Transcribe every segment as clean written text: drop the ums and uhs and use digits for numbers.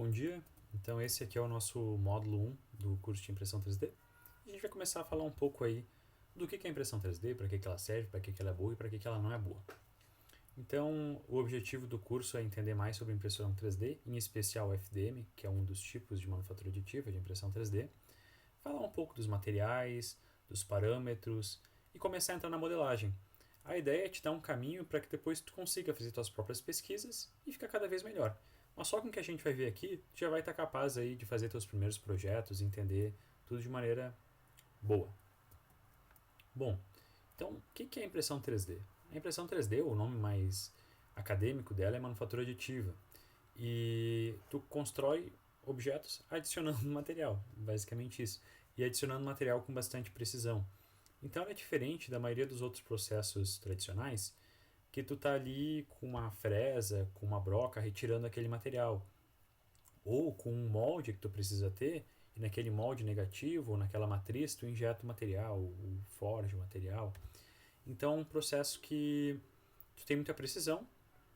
Bom dia, então esse aqui é o nosso módulo 1 do curso de impressão 3D. E a gente vai começar a falar um pouco aí do que é a impressão 3D, para que ela serve, para que ela é boa e para que ela não é boa. Então, o objetivo do curso é entender mais sobre impressão 3D, em especial FDM, que é um dos tipos de manufatura aditiva de impressão 3D, falar um pouco dos materiais, dos parâmetros e começar a entrar na modelagem. A ideia é te dar um caminho para que depois tu consiga fazer tuas próprias pesquisas e ficar cada vez melhor. Mas só com o que a gente vai ver aqui, tu já vai estar capaz aí de fazer teus primeiros projetos, entender tudo de maneira boa. Bom, então o que é a impressão 3D? A impressão 3D, o nome mais acadêmico dela é manufatura aditiva. E tu constrói objetos adicionando material, basicamente isso. E adicionando material com bastante precisão. Então ela é diferente da maioria dos outros processos tradicionais, que tu tá ali com uma fresa, com uma broca, retirando aquele material. Ou com um molde que tu precisa ter, e naquele molde negativo, ou naquela matriz, tu injeta o material, ou forja o material. Então é um processo que tu tem muita precisão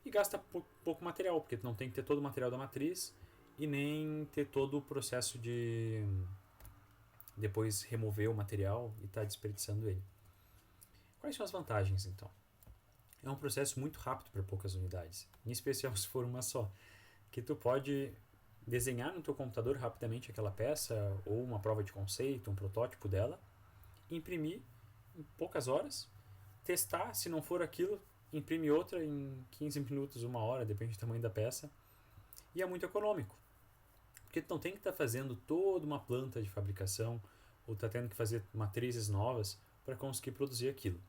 e gasta pouco material, porque tu não tem que ter todo o material da matriz e nem ter todo o processo de depois remover o material e estar desperdiçando ele. Quais são as vantagens, então? É um processo muito rápido para poucas unidades, em especial se for uma só, que tu pode desenhar no teu computador rapidamente aquela peça ou uma prova de conceito, um protótipo dela, imprimir em poucas horas, testar, se não for aquilo, imprime outra em 15 minutos, uma hora, depende do tamanho da peça, e é muito econômico, porque tu não tem que estar fazendo toda uma planta de fabricação ou tá tendo que fazer matrizes novas para conseguir produzir aquilo.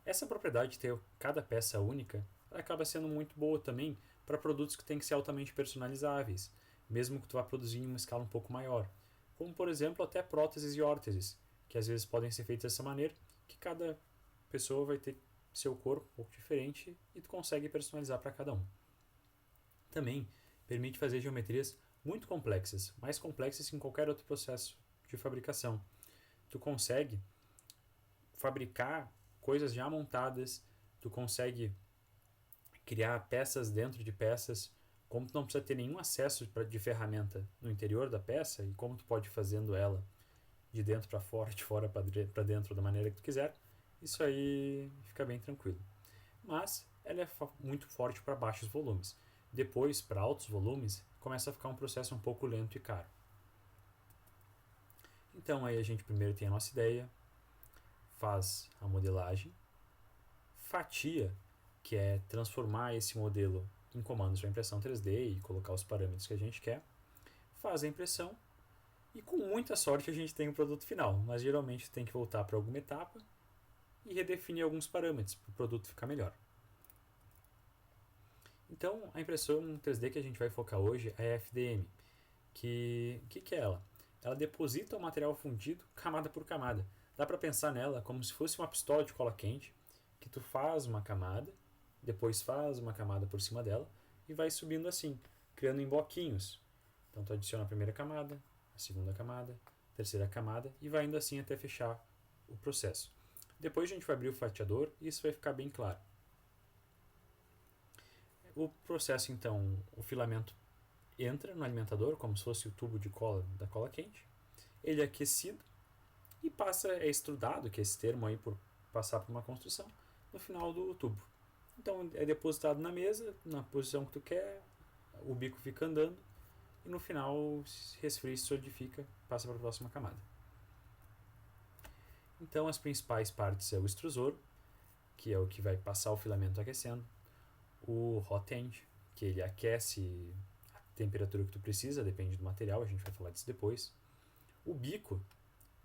Essa propriedade de ter cada peça única acaba sendo muito boa também para produtos que têm que ser altamente personalizáveis, mesmo que tu vá produzir em uma escala um pouco maior, como por exemplo até próteses e órteses, que às vezes podem ser feitas dessa maneira, que cada pessoa vai ter seu corpo um pouco diferente e tu consegue personalizar para cada um. Também permite fazer geometrias muito complexas, mais complexas que em qualquer outro processo de fabricação. Tu consegue fabricar coisas já montadas, tu consegue criar peças dentro de peças, como tu não precisa ter nenhum acesso de ferramenta no interior da peça e como tu pode ir fazendo ela de dentro para fora, de fora para dentro da maneira que tu quiser, isso aí fica bem tranquilo. Mas ela é muito forte para baixos volumes. Depois, para altos volumes, começa a ficar um processo um pouco lento e caro. Então aí a gente primeiro tem a nossa ideia, faz a modelagem, fatia, que é transformar esse modelo em comandos para impressão 3D e colocar os parâmetros que a gente quer, faz a impressão e com muita sorte a gente tem o produto final, mas geralmente tem que voltar para alguma etapa e redefinir alguns parâmetros para o produto ficar melhor. Então a impressão 3D que a gente vai focar hoje é a FDM, que é ela? Ela deposita o material fundido camada por camada. Dá para pensar nela como se fosse uma pistola de cola quente, que tu faz uma camada, depois faz uma camada por cima dela e vai subindo assim, criando em bloquinhos. Então tu adiciona a primeira camada, a segunda camada, a terceira camada e vai indo assim até fechar o processo. Depois a gente vai abrir o fatiador e isso vai ficar bem claro. O processo então, o filamento entra no alimentador como se fosse o tubo de cola da cola quente, ele é aquecido e é extrudado, que é esse termo aí por passar por uma construção, no final do tubo. Então é depositado na mesa, na posição que tu quer, o bico fica andando e no final resfria, se solidifica, passa para a próxima camada. Então as principais partes é o extrusor, que é o que vai passar o filamento aquecendo, o hot end, que ele aquece a temperatura que tu precisa, depende do material, a gente vai falar disso depois. O bico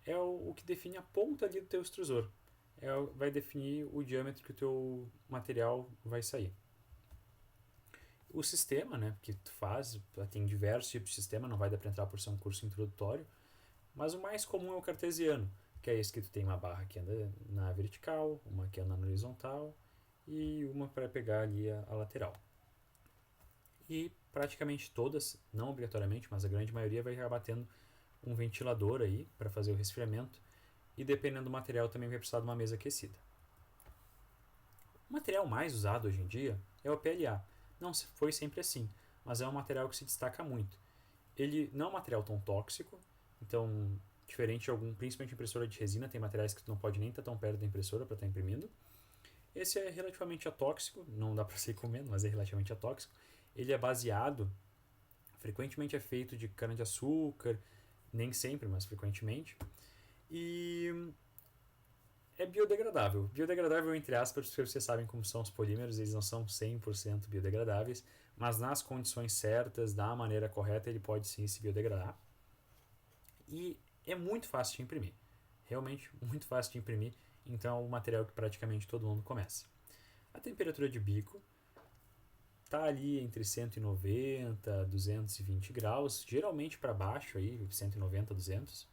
é o que define a ponta ali do teu extrusor, vai definir o diâmetro que o teu material vai sair. O sistema, né, que tu faz, tem diversos tipos de sistema, não vai dar para entrar por ser um curso introdutório, mas o mais comum é o cartesiano, que é esse que tu tem uma barra que anda na vertical, uma que anda na horizontal e uma para pegar ali a lateral. E praticamente todas, não obrigatoriamente, mas a grande maioria vai acabar tendo um ventilador aí para fazer o resfriamento e dependendo do material também vai precisar de uma mesa aquecida. O material mais usado hoje em dia é o PLA. Não foi sempre assim, mas é um material que se destaca muito. Ele não é um material tão tóxico, então, diferente de algum, principalmente impressora de resina, tem materiais que tu não pode nem estar tão perto da impressora para estar imprimindo. Esse é relativamente atóxico, não dá para sair comendo, mas é relativamente atóxico. Ele é baseado, frequentemente é feito de cana-de-açúcar, nem sempre, mas frequentemente. E é biodegradável. Biodegradável entre aspas, porque vocês sabem como são os polímeros, eles não são 100% biodegradáveis, mas nas condições certas, da maneira correta, ele pode sim se biodegradar. E é muito fácil de imprimir. Realmente muito fácil de imprimir, então é um material que praticamente todo mundo começa. A temperatura de bico está ali entre 190 e 220 graus, geralmente para baixo, aí, 190 a 200.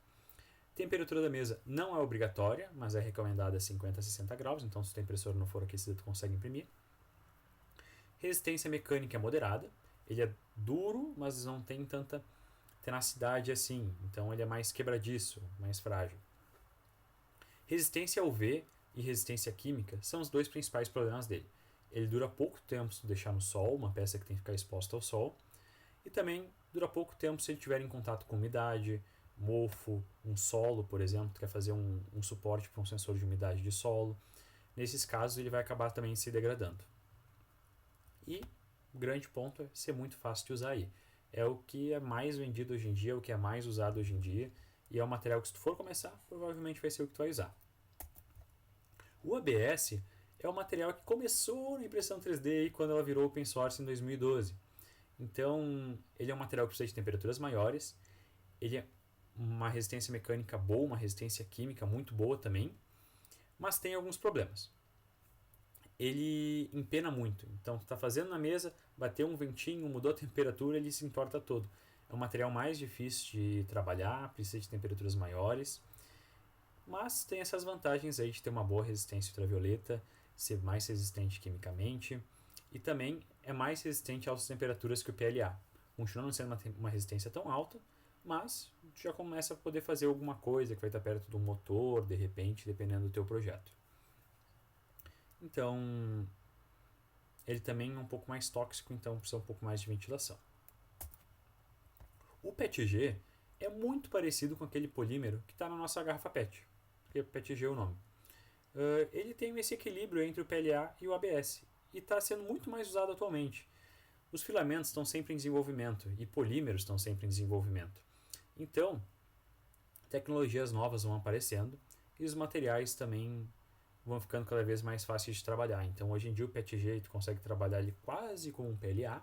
Temperatura da mesa não é obrigatória, mas é recomendada a 50 a 60 graus, então se a impressora não for aquecida, tu consegue imprimir. Resistência mecânica é moderada, ele é duro, mas não tem tanta tenacidade assim, então ele é mais quebradiço, mais frágil. Resistência a UV e resistência química são os dois principais problemas dele. Ele dura pouco tempo se tu deixar no sol, uma peça que tem que ficar exposta ao sol, e também dura pouco tempo se ele estiver em contato com umidade, mofo, um solo, por exemplo, tu quer fazer um suporte para um sensor de umidade de solo. Nesses casos ele vai acabar também se degradando. E o grande ponto é ser muito fácil de usar aí. É o que é mais vendido hoje em dia, é o que é mais usado hoje em dia, e é um material que se tu for começar, provavelmente vai ser o que tu vai usar. O ABS é um material que começou na impressão 3D quando ela virou open source em 2012. Então, ele é um material que precisa de temperaturas maiores, ele é uma resistência mecânica boa, uma resistência química muito boa também, mas tem alguns problemas. Ele empena muito, então tu está fazendo na mesa, bateu um ventinho, mudou a temperatura, ele se entorta todo. É um material mais difícil de trabalhar, precisa de temperaturas maiores, mas tem essas vantagens aí de ter uma boa resistência ultravioleta, ser mais resistente quimicamente e também é mais resistente a altas temperaturas que o PLA. Continua não sendo uma resistência tão alta, mas já começa a poder fazer alguma coisa que vai estar perto do motor, de repente, dependendo do teu projeto. Então, ele também é um pouco mais tóxico, então precisa um pouco mais de ventilação. O PETG é muito parecido com aquele polímero que está na nossa garrafa PET, porque PETG é o nome. Ele tem esse equilíbrio entre o PLA e o ABS, e está sendo muito mais usado atualmente. Os filamentos estão sempre em desenvolvimento e polímeros estão sempre em desenvolvimento. Então, tecnologias novas vão aparecendo e os materiais também vão ficando cada vez mais fáceis de trabalhar. Então, hoje em dia o PETG tu consegue trabalhar ele quase como um PLA,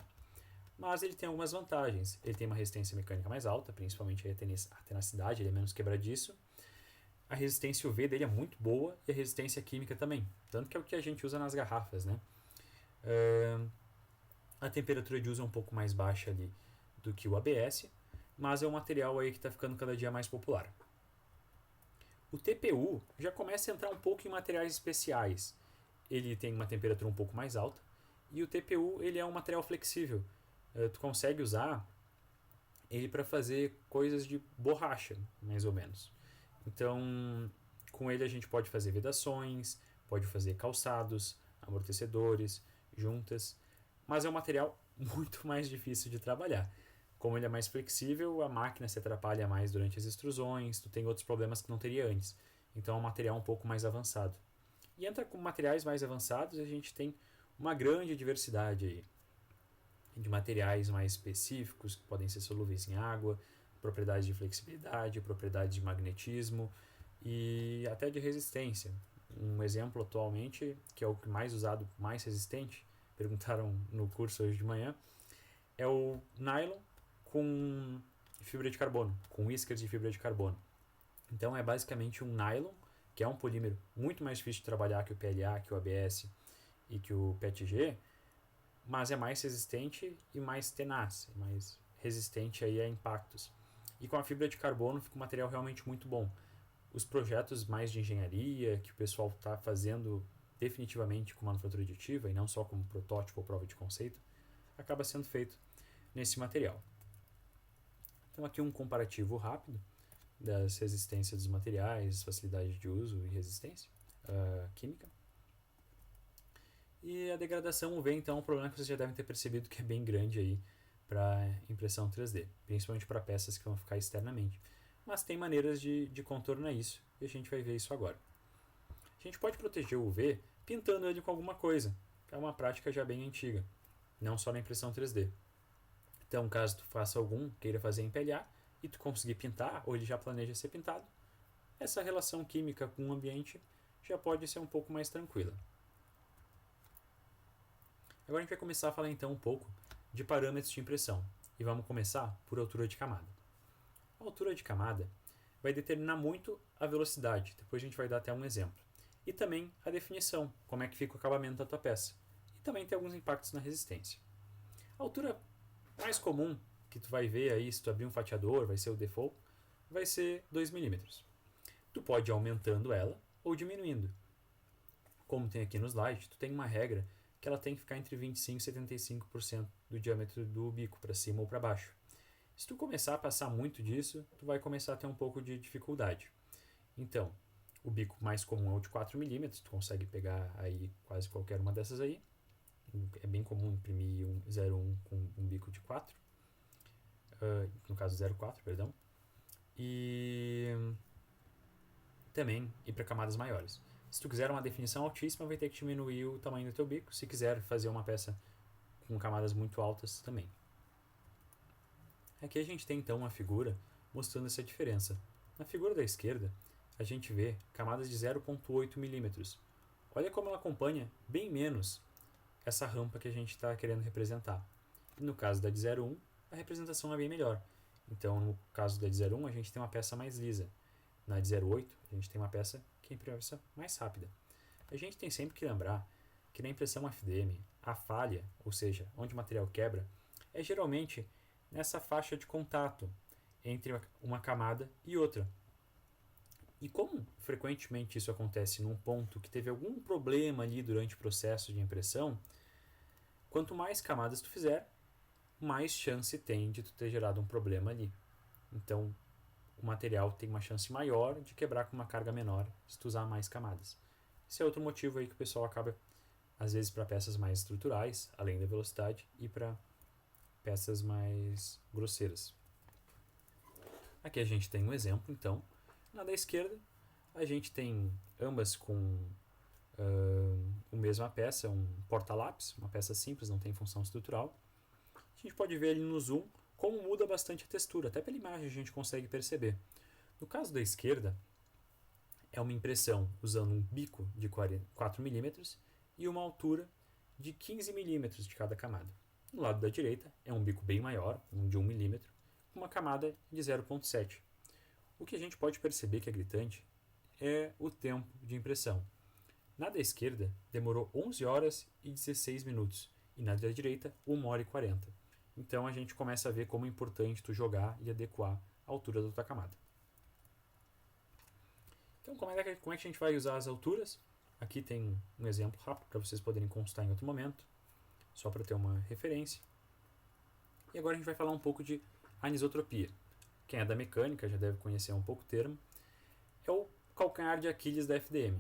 mas ele tem algumas vantagens. Ele tem uma resistência mecânica mais alta, principalmente a tenacidade, ele é menos quebradiço. A resistência UV dele é muito boa e a resistência química também, tanto que é o que a gente usa nas garrafas, né? A temperatura de uso é um pouco mais baixa ali do que o ABS, mas é um material aí que está ficando cada dia mais popular. O TPU já começa a entrar um pouco em materiais especiais. Ele tem uma temperatura um pouco mais alta e o TPU ele é um material flexível. Tu consegue usar ele para fazer coisas de borracha, mais ou menos. Então, com ele a gente pode fazer vedações, pode fazer calçados, amortecedores, juntas, mas é um material muito mais difícil de trabalhar. Como ele é mais flexível, a máquina se atrapalha mais durante as extrusões, tu tem outros problemas que não teria antes. Então é um material um pouco mais avançado. E entra com materiais mais avançados, a gente tem uma grande diversidade aí de materiais mais específicos, que podem ser solúveis em água, propriedades de flexibilidade, propriedades de magnetismo e até de resistência. Um exemplo atualmente, que é o que mais usado, mais resistente, perguntaram no curso hoje de manhã, é o nylon com fibra de carbono, com iscas de fibra de carbono. Então é basicamente um nylon, que é um polímero muito mais difícil de trabalhar que o PLA, que o ABS e que o PETG, mas é mais resistente e mais tenaz, mais resistente aí a impactos. E com a fibra de carbono fica um material realmente muito bom. Os projetos mais de engenharia que o pessoal está fazendo definitivamente com manufatura aditiva e não só como protótipo ou prova de conceito, acaba sendo feito nesse material. Então aqui um comparativo rápido das resistências dos materiais, facilidade de uso e resistência química. E a degradação UV, então, é um problema que vocês já devem ter percebido que é bem grande aí para impressão 3D, principalmente para peças que vão ficar externamente. Mas tem maneiras de contornar isso e a gente vai ver isso agora. A gente pode proteger o UV pintando ele com alguma coisa, que é uma prática já bem antiga, não só na impressão 3D. Então, caso tu faça queira fazer em PLA e tu conseguir pintar, ou ele já planeja ser pintado, essa relação química com o ambiente já pode ser um pouco mais tranquila. Agora a gente vai começar a falar então um pouco de parâmetros de impressão. E vamos começar por altura de camada. A altura de camada vai determinar muito a velocidade, depois a gente vai dar até um exemplo. E também a definição, como é que fica o acabamento da tua peça. E também tem alguns impactos na resistência. A altura mais comum que tu vai ver aí, se tu abrir um fatiador, vai ser o default, vai ser 2 milímetros. Tu pode ir aumentando ela ou diminuindo. Como tem aqui no slide, tu tem uma regra que ela tem que ficar entre 25% e 75% do diâmetro do bico, para cima ou para baixo. Se tu começar a passar muito disso, tu vai começar a ter um pouco de dificuldade. Então, o bico mais comum é o de 4 milímetros, tu consegue pegar aí quase qualquer uma dessas aí. É bem comum imprimir um 01 com um bico de 4, no caso 0,4, perdão. E também ir para camadas maiores. Se tu quiser uma definição altíssima, vai ter que diminuir o tamanho do teu bico. Se quiser fazer uma peça com camadas muito altas, também. Aqui a gente tem então uma figura mostrando essa diferença. Na figura da esquerda, a gente vê camadas de 0,8 milímetros. Olha como ela acompanha bem menos essa rampa que a gente está querendo representar. E no caso da de 0,1, a representação é bem melhor. Então, no caso da de 0,1, a gente tem uma peça mais lisa. Na de 0,8, a gente tem uma peça que é uma peça mais rápida. A gente tem sempre que lembrar que na impressão FDM, a falha, ou seja, onde o material quebra, é geralmente nessa faixa de contato entre uma camada e outra. E como frequentemente isso acontece num ponto que teve algum problema ali durante o processo de impressão, quanto mais camadas tu fizer, mais chance tem de tu ter gerado um problema ali. Então, o material tem uma chance maior de quebrar com uma carga menor se tu usar mais camadas. Esse é outro motivo aí que o pessoal acaba, às vezes, para peças mais estruturais, além da velocidade, e para peças mais grosseiras. Aqui a gente tem um exemplo, então. Na da esquerda, a gente tem ambas com a mesma peça, um porta-lápis, uma peça simples, não tem função estrutural. A gente pode ver ali no zoom como muda bastante a textura, até pela imagem a gente consegue perceber. No caso da esquerda, é uma impressão usando um bico de 4 milímetros e uma altura de 15 milímetros de cada camada. No lado da direita, é um bico bem maior, um de 1 milímetro, com uma camada de 0,7. O que a gente pode perceber que é gritante é o tempo de impressão. Na da esquerda, demorou 11 horas e 16 minutos, e na da direita, 1 hora e 40. Então a gente começa a ver como é importante tu jogar e adequar a altura da tua camada. Então como é que a gente vai usar as alturas? Aqui tem um exemplo rápido para vocês poderem consultar em outro momento, só para ter uma referência. E agora a gente vai falar um pouco de anisotropia. Quem é da mecânica já deve conhecer um pouco o termo. É o calcanhar de Aquiles da FDM.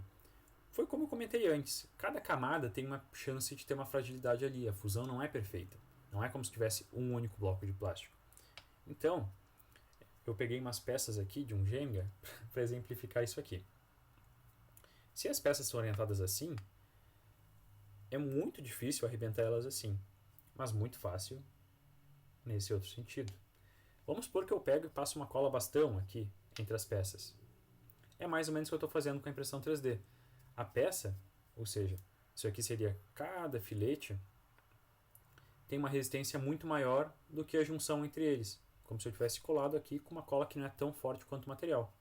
Foi como eu comentei antes, cada camada tem uma chance de ter uma fragilidade ali, a fusão não é perfeita. Não é como se tivesse um único bloco de plástico. Então, eu peguei umas peças aqui de um Jenga para exemplificar isso aqui. Se as peças são orientadas assim, é muito difícil arrebentar elas assim, mas muito fácil nesse outro sentido. Vamos supor que eu pego e passo uma cola bastão aqui entre as peças. É mais ou menos o que eu estou fazendo com a impressão 3D. A peça, ou seja, isso aqui seria cada filete, tem uma resistência muito maior do que a junção entre eles, como se eu tivesse colado aqui com uma cola que não é tão forte quanto o material.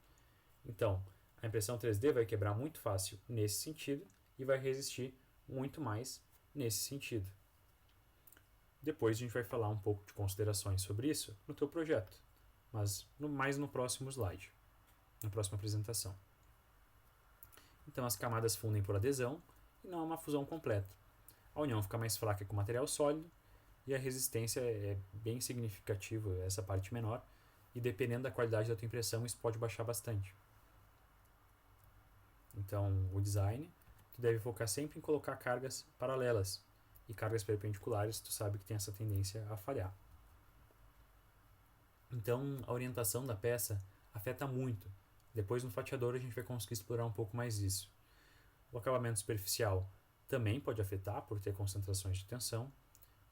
Então, a impressão 3D vai quebrar muito fácil nesse sentido e vai resistir muito mais nesse sentido. Depois a gente vai falar um pouco de considerações sobre isso no teu projeto, mas mais no próximo slide, na próxima apresentação. Então as camadas fundem por adesão e não é uma fusão completa. A união fica mais fraca com o material sólido e a resistência é bem significativa, essa parte menor, e dependendo da qualidade da tua impressão isso pode baixar bastante. Então o design, tu deve focar sempre em colocar cargas paralelas, e cargas perpendiculares tu sabe que tem essa tendência a falhar. Então, a orientação da peça afeta muito. Depois, no fatiador, a gente vai conseguir explorar um pouco mais isso. O acabamento superficial também pode afetar por ter concentrações de tensão,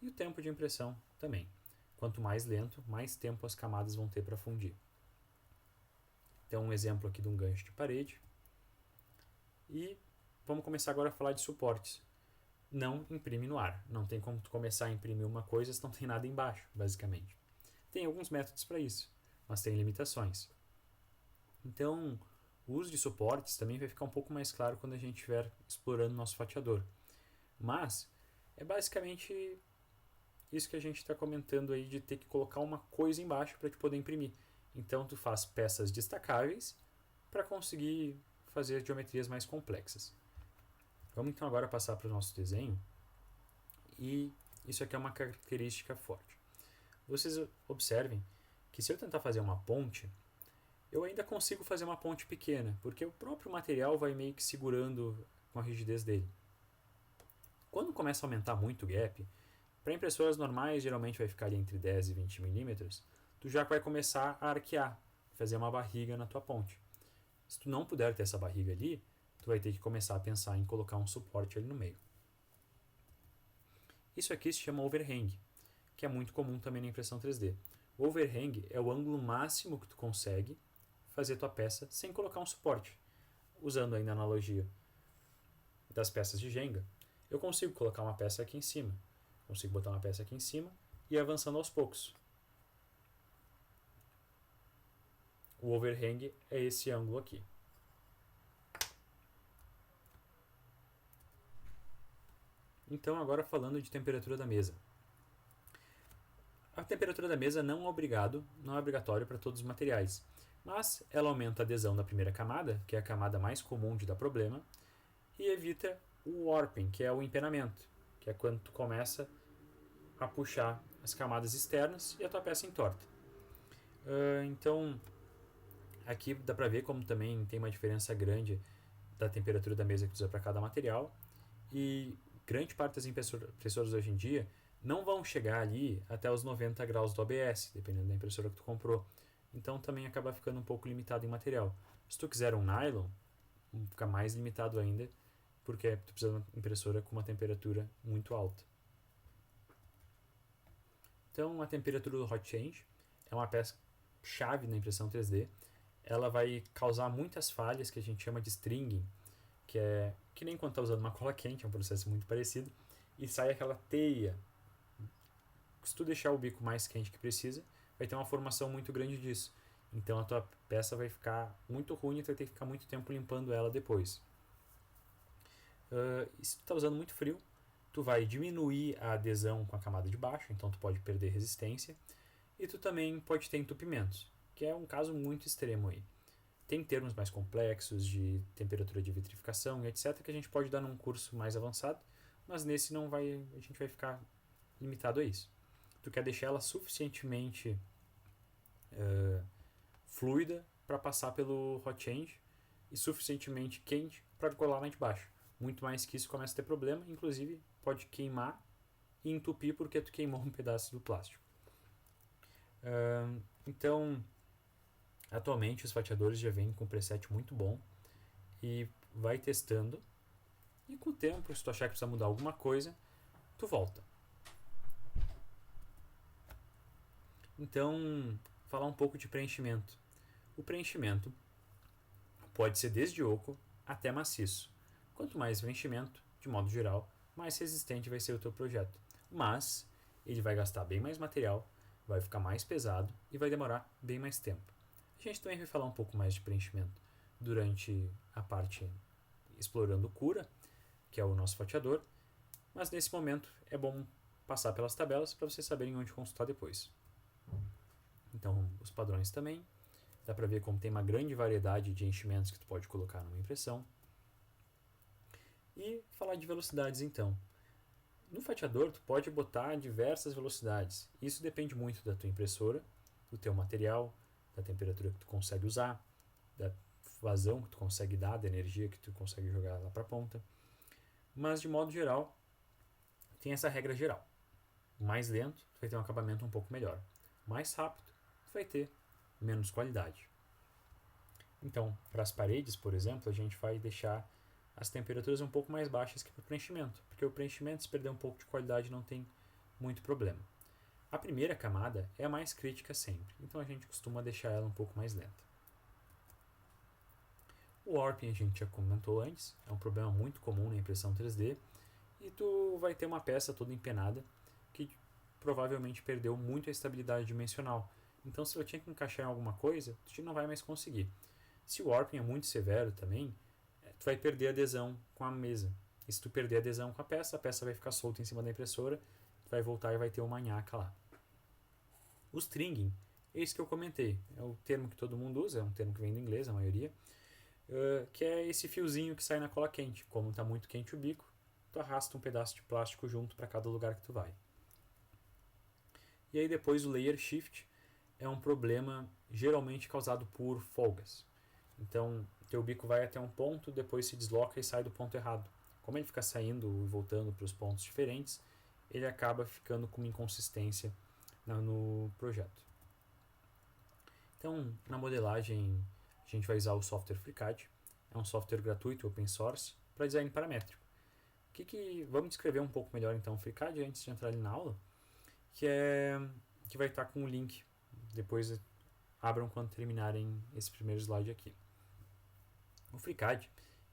e o tempo de impressão também. Quanto mais lento, mais tempo as camadas vão ter para fundir. Então, um exemplo aqui de um gancho de parede. E vamos começar agora a falar de suportes. Não imprime no ar. Não tem como tu começar a imprimir uma coisa se não tem nada embaixo, basicamente. Tem alguns métodos para isso, mas tem limitações. Então, o uso de suportes também vai ficar um pouco mais claro quando a gente estiver explorando nosso fatiador. Mas é basicamente isso que a gente está comentando aí de ter que colocar uma coisa embaixo para te poder imprimir. Então tu faz peças destacáveis para conseguir fazer geometrias mais complexas. Vamos então agora passar para o nosso desenho. E isso aqui é uma característica forte. Vocês observem que se eu tentar fazer uma ponte, eu ainda consigo fazer uma ponte pequena, porque o próprio material vai meio que segurando com a rigidez dele. Quando começa a aumentar muito o gap, para impressoras normais geralmente vai ficar ali entre 10 e 20 milímetros, tu já vai começar a arquear, fazer uma barriga na tua ponte. Se tu não puder ter essa barriga ali, tu vai ter que começar a pensar em colocar um suporte ali no meio. Isso aqui se chama overhang, que é muito comum também na impressão 3D. O overhang é o ângulo máximo que tu consegue fazer tua peça sem colocar um suporte. Usando ainda a analogia das peças de Jenga, eu consigo colocar uma peça aqui em cima, consigo botar uma peça aqui em cima e ir avançando aos poucos. O overhang é esse ângulo aqui. Então, agora falando de temperatura da mesa. A temperatura da mesa não é obrigatório para todos os materiais, mas ela aumenta a adesão da primeira camada, que é a camada mais comum de dar problema, e evita o warping, que é o empenamento, que é quando tu começa a puxar as camadas externas e a tua peça entorta. Então, aqui dá para ver como também tem uma diferença grande da temperatura da mesa que tu usa para cada material, e grande parte das impressoras hoje em dia não vão chegar ali até os 90 graus do ABS, dependendo da impressora que tu comprou. Então também acaba ficando um pouco limitado em material. Se tu quiser um nylon, fica mais limitado ainda, porque tu precisa de uma impressora com uma temperatura muito alta. Então a temperatura do hot change é uma peça chave na impressão 3D. Ela vai causar muitas falhas que a gente chama de stringing, que é que nem quando está usando uma cola quente, é um processo muito parecido, e sai aquela teia. Se tu deixar o bico mais quente que precisa, vai ter uma formação muito grande disso. Então a tua peça vai ficar muito ruim e tu vai ter que ficar muito tempo limpando ela depois. E se tu está usando muito frio, tu vai diminuir a adesão com a camada de baixo, então tu pode perder resistência, e tu também pode ter entupimentos, que é um caso muito extremo aí. Tem termos mais complexos de temperatura de vitrificação e etc. que a gente pode dar num curso mais avançado, mas nesse não vai, a gente vai ficar limitado a isso. Tu quer deixar ela suficientemente fluida para passar pelo hot change e suficientemente quente para colar lá de baixo. Muito mais que isso começa a ter problema, inclusive pode queimar e entupir porque tu queimou um pedaço do plástico. Então, atualmente os fatiadores já vêm com um preset muito bom e vai testando, e com o tempo, se tu achar que precisa mudar alguma coisa, tu volta. Então, falar um pouco de preenchimento. O preenchimento pode ser desde oco até maciço. Quanto mais preenchimento, de modo geral, mais resistente vai ser o teu projeto. Mas ele vai gastar bem mais material, vai ficar mais pesado e vai demorar bem mais tempo. A gente também vai falar um pouco mais de preenchimento durante a parte explorando cura, que é o nosso fatiador, mas nesse momento é bom passar pelas tabelas para vocês saberem onde consultar depois. Então, os padrões também, dá para ver como tem uma grande variedade de enchimentos que tu pode colocar numa impressão. E falar de velocidades então. No fatiador tu pode botar diversas velocidades. Isso depende muito da tua impressora, do teu material, da temperatura que tu consegue usar, da vazão que tu consegue dar, da energia que tu consegue jogar lá para a ponta. Mas de modo geral, tem essa regra geral. Mais lento, tu vai ter um acabamento um pouco melhor. Mais rápido, tu vai ter menos qualidade. Então, para as paredes, por exemplo, a gente vai deixar as temperaturas um pouco mais baixas que para o preenchimento, porque o preenchimento, se perder um pouco de qualidade, não tem muito problema. A primeira camada é a mais crítica sempre, então a gente costuma deixar ela um pouco mais lenta. O warping a gente já comentou antes, é um problema muito comum na impressão 3D, e tu vai ter uma peça toda empenada que provavelmente perdeu muito a estabilidade dimensional. Então, se eu tinha que encaixar em alguma coisa, tu não vai mais conseguir. Se o warping é muito severo também, tu vai perder adesão com a mesa. E se tu perder adesão com a peça vai ficar solta em cima da impressora, tu vai voltar e vai ter uma nhaca lá. O stringing, é isso que eu comentei, é o termo que todo mundo usa, é um termo que vem do inglês, a maioria, que é esse fiozinho que sai na cola quente. Como está muito quente o bico, tu arrasta um pedaço de plástico junto para cada lugar que tu vai. E aí depois o layer shift é um problema geralmente causado por folgas. Então, teu bico vai até um ponto, depois se desloca e sai do ponto errado. Como ele fica saindo e voltando para os pontos diferentes, ele acaba ficando com uma inconsistência no projeto. Então, na modelagem, a gente vai usar o software FreeCAD. É um software gratuito, open source, para design paramétrico. Vamos descrever um pouco melhor então o FreeCAD antes de entrar ali na aula, que vai estar com o link. Depois abram quando terminarem esse primeiro slide aqui. O FreeCAD,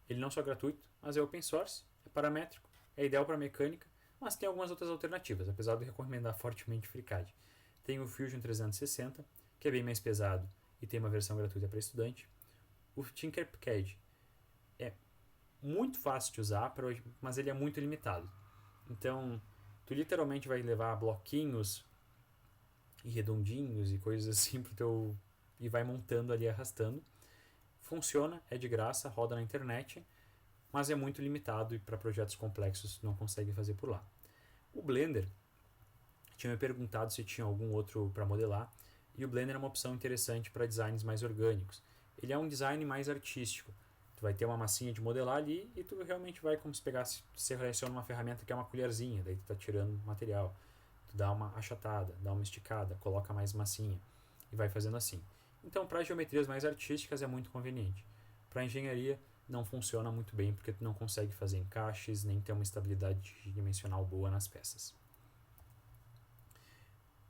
ele não só é gratuito, mas é open source, é paramétrico, é ideal para mecânica, mas tem algumas outras alternativas, apesar de eu recomendar fortemente o FreeCAD. Tem o Fusion 360, que é bem mais pesado e tem uma versão gratuita para estudante. O Tinkercad é muito fácil de usar, mas ele é muito limitado. Então, tu literalmente vai levar bloquinhos e redondinhos e coisas assim e vai montando ali, arrastando. Funciona, é de graça, roda na internet, mas é muito limitado e para projetos complexos não consegue fazer por lá. O Blender, tinha me perguntado se tinha algum outro para modelar, e o Blender é uma opção interessante para designs mais orgânicos. Ele é um design mais artístico. Tu vai ter uma massinha de modelar ali e tu realmente vai como se pegasse, você seleciona uma ferramenta que é uma colherzinha, daí tu está tirando material. Tu dá uma achatada, dá uma esticada, coloca mais massinha e vai fazendo assim. Então, para geometrias mais artísticas é muito conveniente. Para engenharia não funciona muito bem porque tu não consegue fazer encaixes nem ter uma estabilidade dimensional boa nas peças.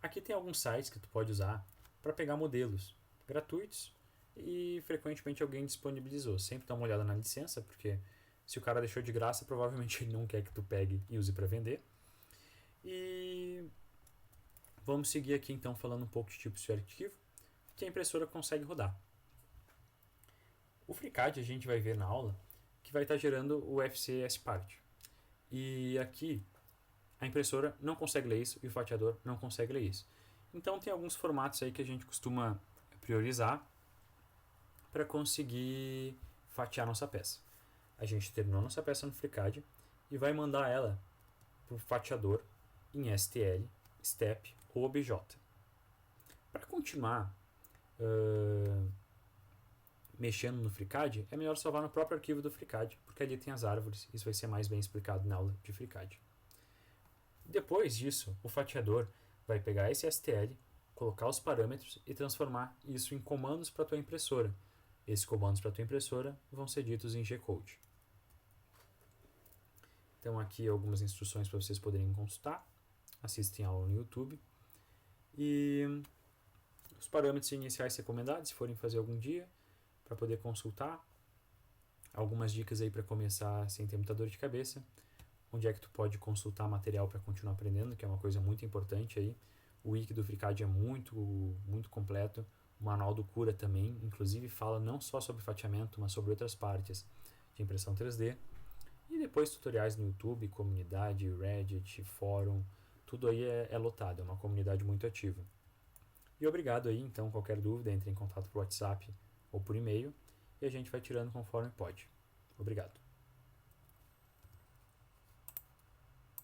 Aqui tem alguns sites que tu pode usar para pegar modelos gratuitos e frequentemente alguém disponibilizou. Sempre dá uma olhada na licença, porque se o cara deixou de graça, provavelmente ele não quer que tu pegue e use para vender. E vamos seguir aqui então falando um pouco de tipos de arquivo que a impressora consegue rodar. O FreeCAD a gente vai ver na aula que vai estar gerando o FCSPart. E aqui a impressora não consegue ler isso e o fatiador não consegue ler isso. Então tem alguns formatos aí que a gente costuma priorizar para conseguir fatiar nossa peça. A gente terminou nossa peça no FreeCAD e vai mandar ela para o fatiador em STL, STEP ou OBJ. Para continuar mexendo no FreeCAD, é melhor salvar no próprio arquivo do FreeCAD, porque ali tem as árvores, isso vai ser mais bem explicado na aula de FreeCAD. Depois disso, o fatiador vai pegar esse STL, colocar os parâmetros e transformar isso em comandos para a tua impressora. Esses comandos para a tua impressora vão ser ditos em G-Code. Então aqui algumas instruções para vocês poderem consultar. Assistem a aula no YouTube. E os parâmetros iniciais recomendados, se forem fazer algum dia, para poder consultar. Algumas dicas aí para começar sem ter muita dor de cabeça. Onde é que tu pode consultar material para continuar aprendendo, que é uma coisa muito importante aí. O wiki do FreeCAD é muito, muito completo. O manual do Cura também, inclusive fala não só sobre fatiamento, mas sobre outras partes de impressão 3D. E depois tutoriais no YouTube, comunidade, Reddit, fórum, tudo aí é lotado, é uma comunidade muito ativa. E obrigado aí, então, qualquer dúvida, entre em contato por WhatsApp ou por e-mail e a gente vai tirando conforme pode. Obrigado.